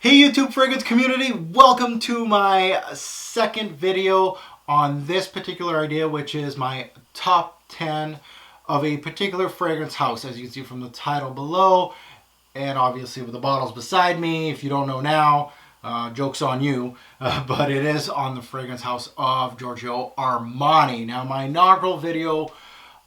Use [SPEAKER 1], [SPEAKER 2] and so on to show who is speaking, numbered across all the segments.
[SPEAKER 1] Hey YouTube fragrance community, welcome to my second video on this particular idea, which is my top 10 of a particular fragrance house, as you can see from the title below, and obviously with the bottles beside me. If you don't know now, joke's on you, but it is on the fragrance house of Giorgio Armani. Now, my inaugural video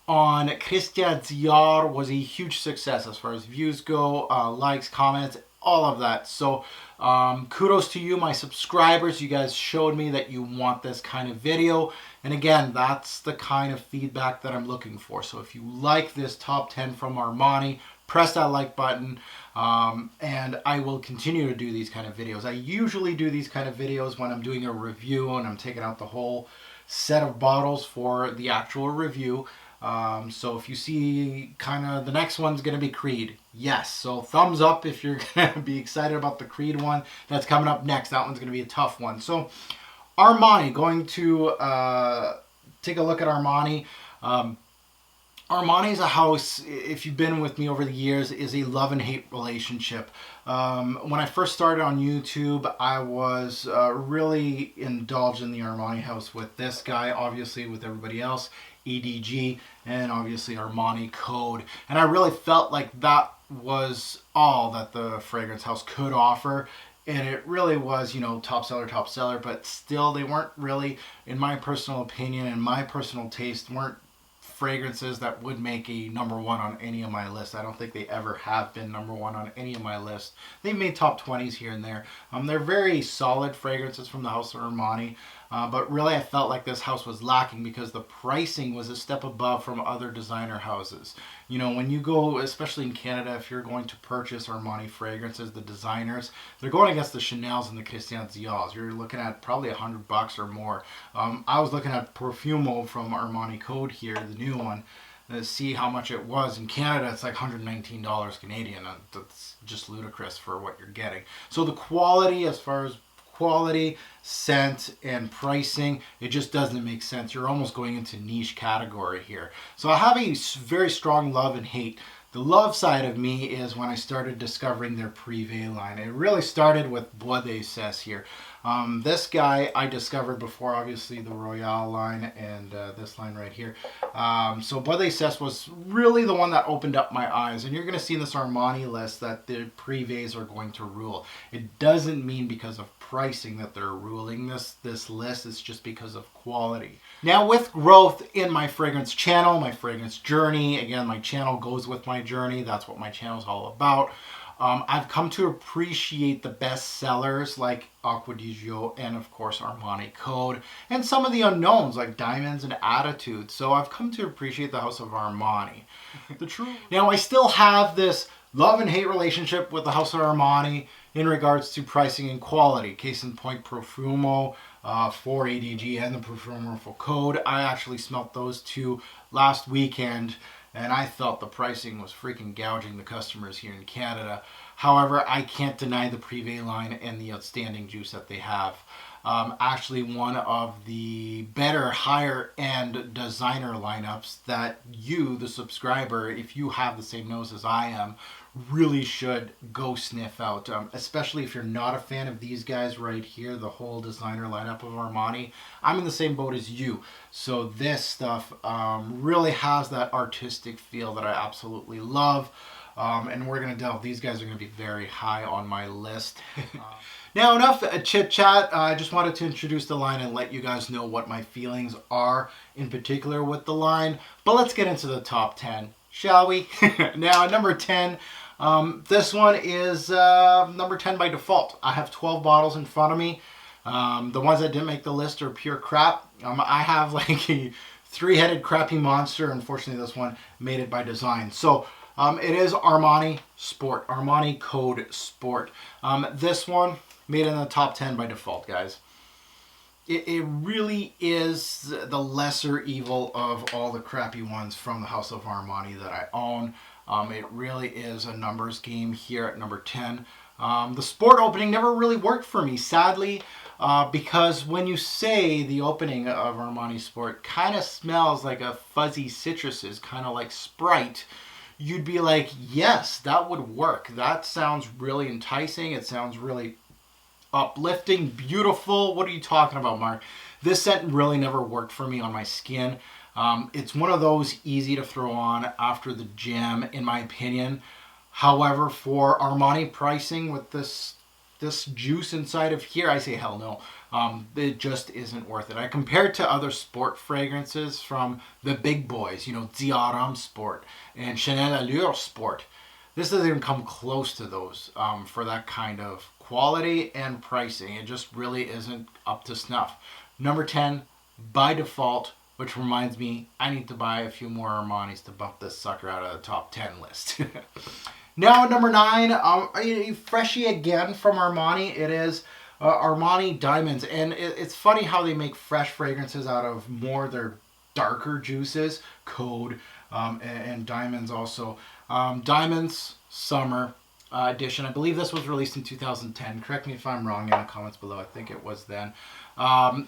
[SPEAKER 1] on Christian Dior was a huge success as far as views go, likes, comments, all of that. So kudos to you, my subscribers. You guys showed me that you want this kind of video, and again, that's the kind of feedback that I'm looking for. So if you like this top 10 from Armani, press that like button, and I will continue to do these kind of videos. I usually do these kind of videos when I'm doing a review and I'm taking out the whole set of bottles for the actual review. So if you see kind of the next one's going to be Creed. Yes. So thumbs up if you're going to be excited about the Creed one that's coming up next. That one's going to be a tough one. So Armani, going to take a look at Armani. Armani is a house, if you've been with me over the years, is a love and hate relationship. When I first started on YouTube, I was really indulged in the Armani house with this guy, obviously with everybody else, EDG, and obviously Armani Code. And I really felt like that was all that the fragrance house could offer. And it really was, you know, top seller, but still they weren't really, in my personal opinion and my personal taste, weren't fragrances that would make a number one on any of my lists. I don't think they ever have been number one on any of my lists. They made top 20s here and there. They're very solid fragrances from the house of Armani, but really I felt like this house was lacking because the pricing was a step above from other designer houses. You know, when you go, especially in Canada, if you're going to purchase Armani fragrances, the designers, they're going against the Chanels and the Christian Dior's. You're looking at probably $100 or more. I was looking at Profumo from Armani Code here, the new one, to see how much it was. In Canada, it's like $119 Canadian. That's just ludicrous for what you're getting. So the quality, as far as quality, scent, and pricing, it just doesn't make sense. You're almost going into niche category here. So I have a very strong love and hate. The love side of me is when I started discovering their Privé line. It really started with Robes08 here. This guy I discovered before, obviously, the Royale line and this line right here. So Robes08 was really the one that opened up my eyes. And you're going to see in this Armani list that the Privés are going to rule. It doesn't mean because of pricing that they're ruling this list. It's just because of quality. Now, with growth in my fragrance channel, my fragrance journey, again, my channel goes with my journey. That's what my channel is all about. I've come to appreciate the best sellers like Acqua di Gio and of course Armani Code, and some of the unknowns like Diamonds and Attitude. So I've come to appreciate the house of Armani. Now, I still have this love and hate relationship with the house of Armani in regards to pricing and quality. Case in point, Profumo for ADG and the Profumo for Code. I actually smelt those two last weekend, and I felt the pricing was freaking gouging the customers here in Canada. However, I can't deny the Privé line and the outstanding juice that they have. Actually, one of the better, higher-end designer lineups that you, the subscriber, if you have the same nose as I am, really should go sniff out. Especially if you're not a fan of these guys right here, the whole designer lineup of Armani. I'm in the same boat as you. So this stuff really has that artistic feel that I absolutely love. And we're going to delve. These guys are going to be very high on my list. Now, enough chit chat. I just wanted to introduce the line and let you guys know what my feelings are in particular with the line. But let's get into the top 10, shall we? Now, number 10. This one is number 10 by default. I have 12 bottles in front of me. The ones that didn't make the list are pure crap. I have like a three-headed crappy monster. Unfortunately, this one made it by design. So it is Armani Sport, Armani Code Sport. This one made it in the top 10 by default, guys. It really is the lesser evil of all the crappy ones from the house of Armani that I own. It really is a numbers game here at number 10. The Sport opening never really worked for me, sadly, because when you say the opening of Armani Sport kind of smells like a fuzzy citruses, kind of like Sprite, you'd be like, yes, that would work. That sounds really enticing. It sounds really uplifting, beautiful. What are you talking about, Mark? This scent really never worked for me on my skin. It's one of those easy to throw on after the gym, in my opinion. However, for Armani pricing with this juice inside of here, I say hell no. It just isn't worth it. I compare it to other sport fragrances from the big boys, you know, Dior Sport and Chanel Allure Sport. This doesn't even come close to those for that kind of quality and pricing. It just really isn't up to snuff. Number 10, by default, which reminds me, I need to buy a few more Armanis to bump this sucker out of the top 10 list. Now, number 9, a freshie again from Armani. It is Armani Diamonds. And it's funny how they make fresh fragrances out of more their darker juices, Code, and Diamonds also. Diamonds Summer edition. I believe this was released in 2010. Correct me if I'm wrong in the comments below. I think it was then.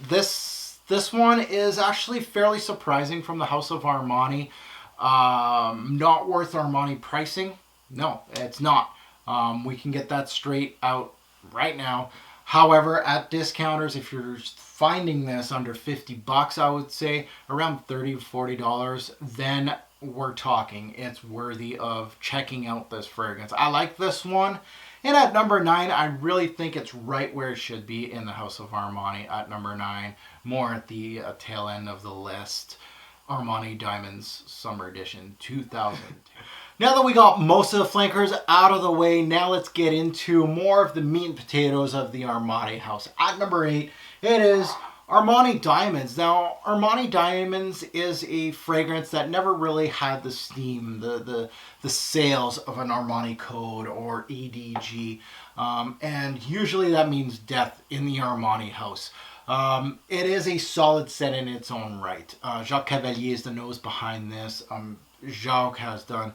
[SPEAKER 1] This one is actually fairly surprising from the House of Armani. Not worth Armani pricing. No, it's not. We can get that straight out right now. However, at discounters, if you're finding this under 50 bucks, I would say around $30 $40, then we're talking. It's worthy of checking out this fragrance. I like this one. And at number 9, I really think it's right where it should be in the House of Armani at number 9. More at the tail end of the list. Armani Diamonds Summer Edition 2010. Now that we got most of the flankers out of the way, now let's get into more of the meat and potatoes of the Armani house. At number 8, it is Armani Diamonds. Now, Armani Diamonds is a fragrance that never really had the steam, the sales of an Armani Code or ADG. And usually that means death in the Armani house. It is a solid scent in its own right. Jacques Cavalier is the nose behind this. Jacques has done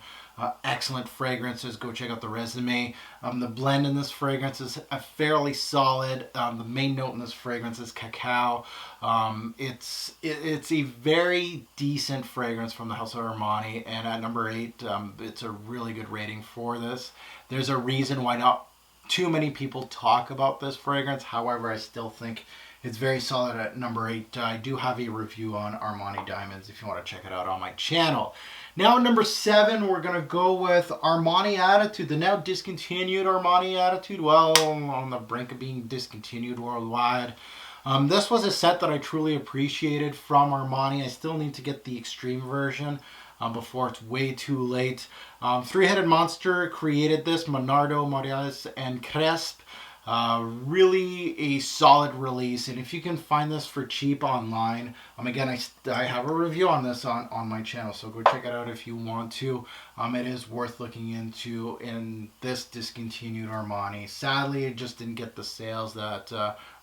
[SPEAKER 1] excellent fragrances. Go check out the resume. The blend in this fragrance is fairly solid. The main note in this fragrance is cacao. It's a very decent fragrance from the House of Armani, and at number 8, it's a really good rating for this. There's a reason why not too many people talk about this fragrance. However, I still think it's very solid at number 8. I do have a review on Armani Diamonds if you want to check it out on my channel. Now at number 7, we're going to go with Armani Attitude, the now discontinued Armani Attitude. Well, on the brink of being discontinued worldwide. This was a set that I truly appreciated from Armani. I still need to get the extreme version before it's way too late. Three-Headed Monster created this, Monardo, Morales, and Cresp. Really a solid release, and if you can find this for cheap online, again, I have a review on this on my channel, so go check it out if you want to. It is worth looking into in this discontinued Armani. Sadly, it just didn't get the sales that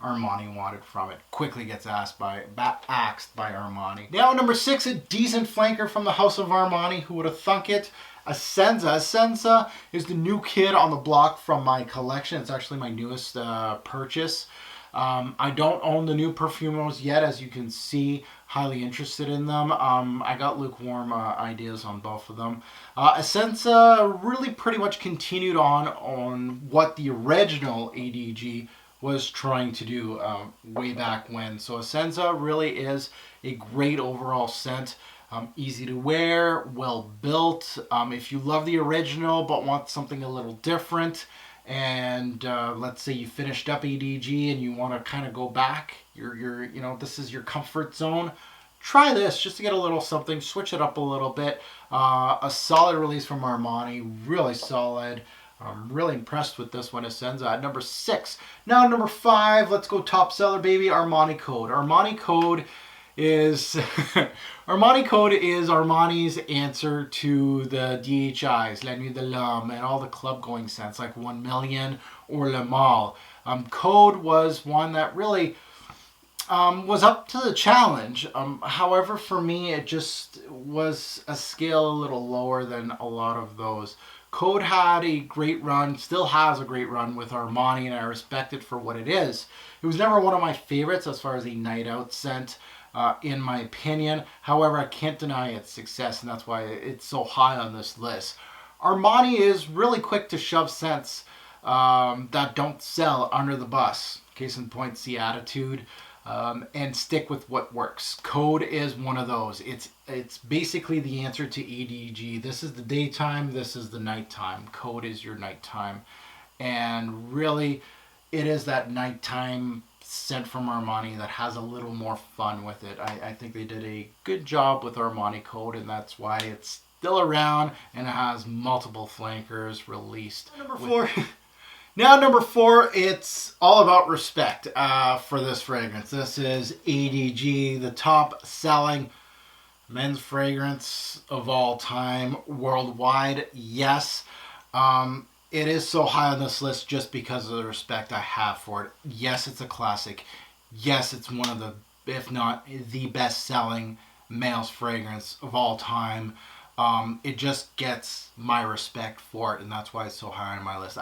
[SPEAKER 1] Armani wanted from it. Quickly gets axed by Armani. Now number 6, a decent flanker from the House of Armani. Who would have thunk it? Essenza. Essenza is the new kid on the block from my collection. It's actually my newest purchase. I don't own the new Perfumos yet, as you can see. Highly interested in them. I got lukewarm ideas on both of them. Essenza really pretty much continued on what the original ADG was trying to do way back when. So Essenza really is a great overall scent. Easy to wear, well built. If you love the original but want something a little different, and let's say you finished up ADG and you want to kind of go back, this is your comfort zone, try this just to get a little something, switch it up a little bit. A solid release from Armani, really solid. I'm really impressed with this one. Essenza at number 6. Now number 5, let's go top seller, baby. Armani Code. Armani Code is Armani's answer to the DHIs, La Nuit de l'Homme, and all the club going scents like 1 Million or Le Male. Code was one that really was up to the challenge. However, for me, it just was a scale a little lower than a lot of those. Code had a great run, still has a great run with Armani, and I respect it for what it is. It was never one of my favorites as far as a night out scent. In my opinion. However, I can't deny its success, and that's why it's so high on this list. Armani is really quick to shove scents that don't sell under the bus. Case in point, see Attitude. And stick with what works. Code is one of those. It's basically the answer to ADG. This is the daytime, this is the nighttime. Code is your nighttime. And really, it is that nighttime scent from Armani that has a little more fun with it. I think they did a good job with Armani Code, and that's why it's still around and it has multiple flankers released. Number 4. Now, number 4, it's all about respect for this fragrance. This is ADG, the top selling men's fragrance of all time worldwide. Yes, it is so high on this list just because of the respect I have for it. Yes, it's a classic. Yes, it's one of the, if not the best selling male's fragrance of all time. It just gets my respect for it, and that's why it's so high on my list.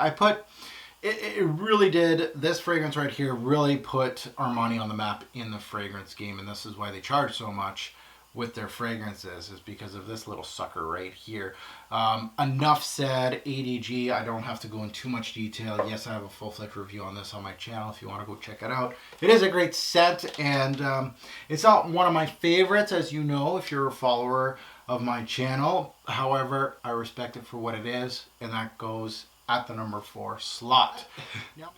[SPEAKER 1] It really did. This fragrance right here really put Armani on the map in the fragrance game, and this is why they charge so much with their fragrances, is because of this little sucker right here. Enough said. ADG, I don't have to go in too much detail. Yes, I have a full-fledged review on this on my channel if you want to go check it out. It is a great scent, and it's not one of my favorites, as you know, if you're a follower of my channel. However, I respect it for what it is, and that goes at the number 4 slot. Yep.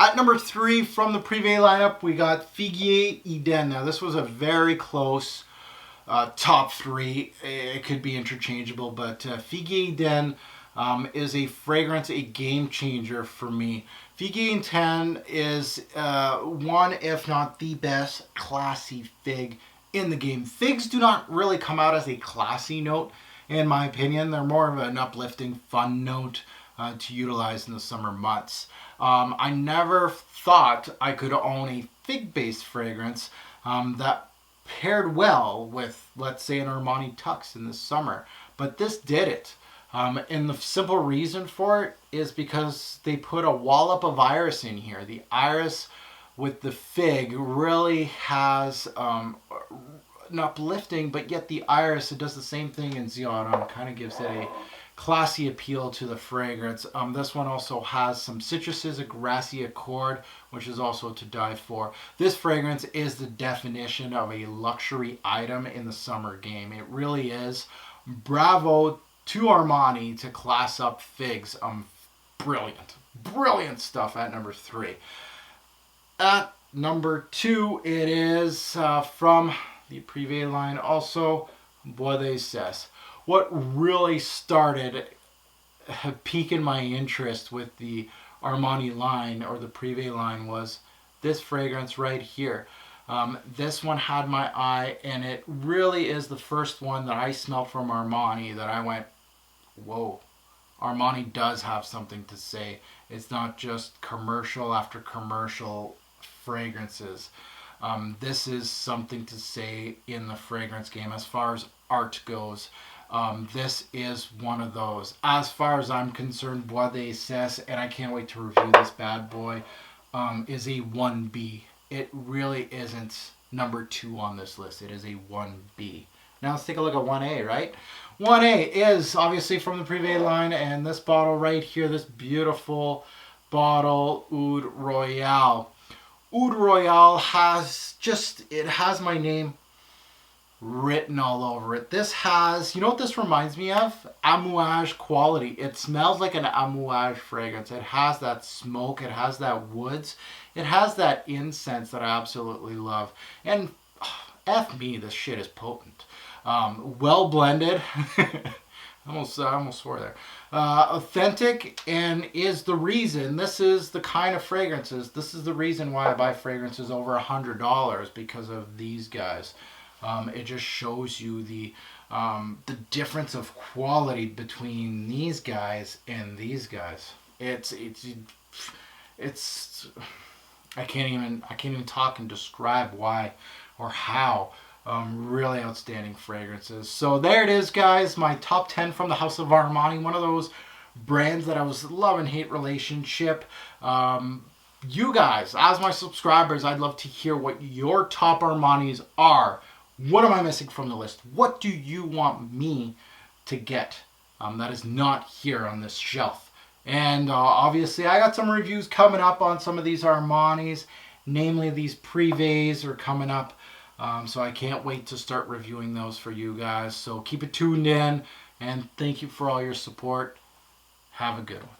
[SPEAKER 1] At number 3 from the Privé lineup, we got Figuier Eden. Now, this was a very close top 3. It could be interchangeable, but Figuier Eden is a fragrance, a game changer for me. Figuier Eden is one, if not the best, classy fig in the game. Figs do not really come out as a classy note, in my opinion. They're more of an uplifting, fun note to utilize in the summer months. I never thought I could own a fig-based fragrance that paired well with, let's say, an Armani Tux in the summer. But this did it. And the simple reason for it is because they put a wallop of iris in here. The iris with the fig really has an uplifting, but yet the iris, it does the same thing in Zion, kind of gives it a classy appeal to the fragrance. This one also has some citruses, a grassy accord, which is also to die for. This fragrance is the definition of a luxury item in the summer game. It really is. Bravo to Armani to class up figs. Brilliant stuff at number 3. At number 2, it is from the Privé line also, Robes08. What really started piquing my interest with the Armani line, or the Privé line, was this fragrance right here. This one had my eye, and it really is the first one that I smelled from Armani that I went, whoa, Armani does have something to say. It's not just commercial after commercial fragrances. This is something to say in the fragrance game as far as art goes. This is one of those. As far as I'm concerned, Robes08, and I can't wait to review this bad boy, is a 1B. It really isn't number 2 on this list. It is a 1B. Now let's take a look at 1A, right? 1A is obviously from the Privé line, and this bottle right here, this beautiful bottle, Oud Royal. Oud Royal has my name written all over it. This has, you know what this reminds me of? Amouage quality. It smells like an amouage fragrance. It has that smoke. It has that woods. It has that incense that I absolutely love. And F me, this shit is potent. Well blended. I almost swore there. Authentic, and is the reason, this is the kind of fragrances, this is the reason why I buy fragrances over $100, because of these guys. It just shows you the difference of quality between these guys and these guys. It's I can't even talk and describe why or how. Really outstanding fragrances. So there it is, guys. My top 10 from the House of Armani. One of those brands that I was love and hate relationship. You guys, as my subscribers, I'd love to hear what your top Armanis are. What am I missing from the list? What do you want me to get that is not here on this shelf? And obviously I got some reviews coming up on some of these Armanis, namely these Privés are coming up. So I can't wait to start reviewing those for you guys. So keep it tuned in, and thank you for all your support. Have a good one.